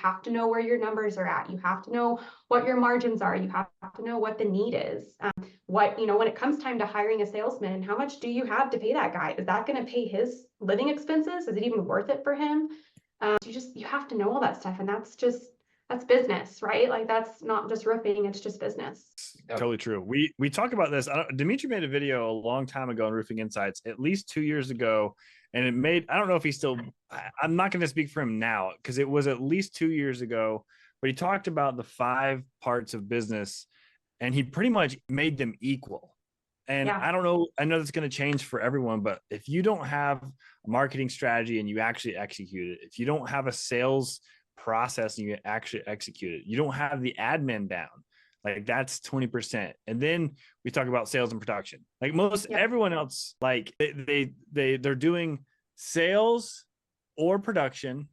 have to know where your numbers are at. You have to know what your margins are. You have to know what the need is. When it comes time to hiring a salesman, how much do you have to pay that guy? Is that going to pay his living expenses? Is it even worth it for him? You have to know all that stuff. And that's business, right? Like that's not just roofing, it's just business. Yep. Totally true. We talk about this. Dimitri made a video a long time ago on Roofing Insights, at least 2 years ago. And I don't know if he's still, I'm not going to speak for him now because it was at least 2 years ago, but he talked about the 5 parts of business and he pretty much made them equal. And I don't know, I know that's going to change for everyone, but if you don't have a marketing strategy and you actually execute it, if you don't have a sales process and you actually execute it, you don't have the admin down, like that's 20%. And then we talk about sales and production. Like everyone else, like they're doing sales or production.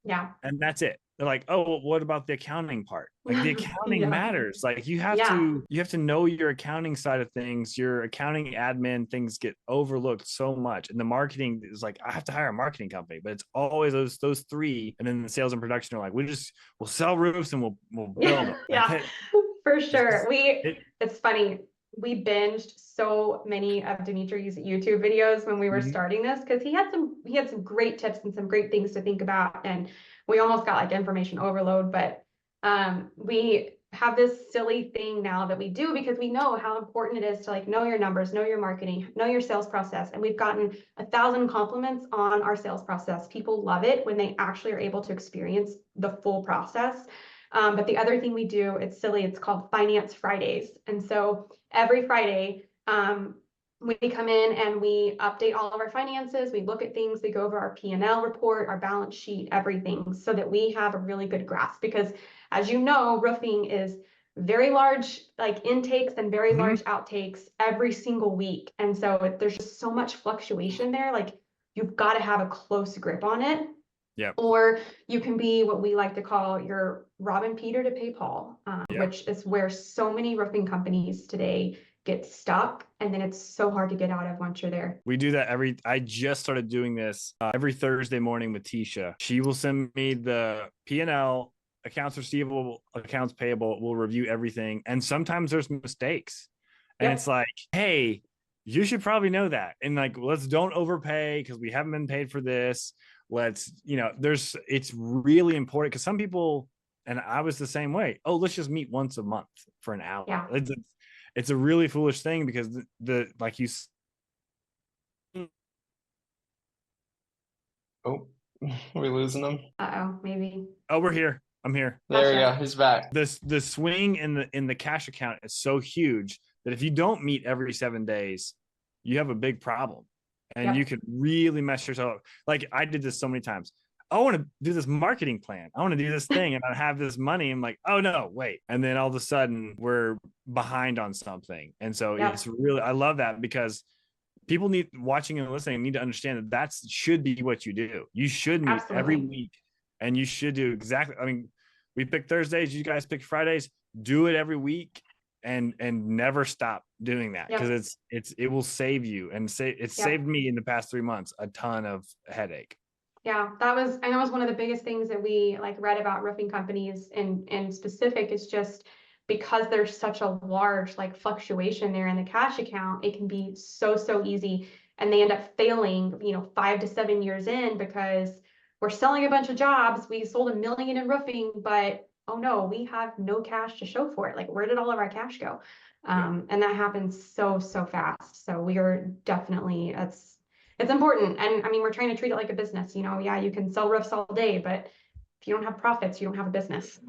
Yeah. And that's it. They're like, oh, well, what about the accounting part? Like the accounting matters. Like you have to know your accounting side of things. Your accounting admin things get overlooked so much. And the marketing is like, I have to hire a marketing company, but it's always those 3. And then the sales and production are like, we'll sell roofs and we'll build them. Yeah, for sure. It's funny. We binged so many of Dimitri's YouTube videos when we were starting this because he had some great tips and some great things to think about, and we almost got like information overload. But we have this silly thing now that we do because we know how important it is to like know your numbers, know your marketing, know your sales process. And we've gotten 1,000 compliments on our sales process. People love it when they actually are able to experience the full process. But the other thing we do, it's silly, it's called Finance Fridays. And so every Friday, we come in and we update all of our finances. We look at things, we go over our P&L report, our balance sheet, everything, so that we have a really good grasp. Because as you know, roofing is very large like intakes and very large outtakes every single week. And so there's just so much fluctuation there. Like you've got to have a close grip on it. Yeah. Or you can be what we like to call your Robin Peter to pay Paul, which is where so many roofing companies today get stuck, and then it's so hard to get out of once you're there. We do that I just started doing this every Thursday morning with Tisha. She will send me the P&L, accounts receivable, accounts payable. We'll review everything. And sometimes there's mistakes. And it's like, hey, you should probably know that. And like, let's don't overpay because we haven't been paid for this. It's really important because some people, and I was the same way. Oh, let's just meet once a month for an hour. Yeah. It's a really foolish thing because like you. Oh, are we losing them? Maybe. Oh, we're here. I'm here. There we go. He's back. The swing in the cash account is so huge that if you don't meet every 7 days, you have a big problem. And you could really mess yourself up. Like I did this so many times. I want to do this marketing plan. I want to do this thing and I have this money. I'm like, oh no, wait. And then all of a sudden we're behind on something. And so it's really, I love that because people watching and listening need to understand that should be what you do. You should meet every week and you should do exactly. I mean, we pick Thursdays, you guys pick Fridays, do it every week. And never stop doing that because it will save you and saved me in the past 3 months a ton of headache. Yeah, that was one of the biggest things that we like read about roofing companies in specific is just because there's such a large like fluctuation there in the cash account, it can be so easy. And they end up failing, 5 to 7 years in because we're selling a bunch of jobs. We sold $1 million in roofing, but oh no, we have no cash to show for it. Like, where did all of our cash go? And that happens so fast. So we are definitely, it's important. And I mean, we're trying to treat it like a business, you can sell roofs all day, but if you don't have profits, you don't have a business.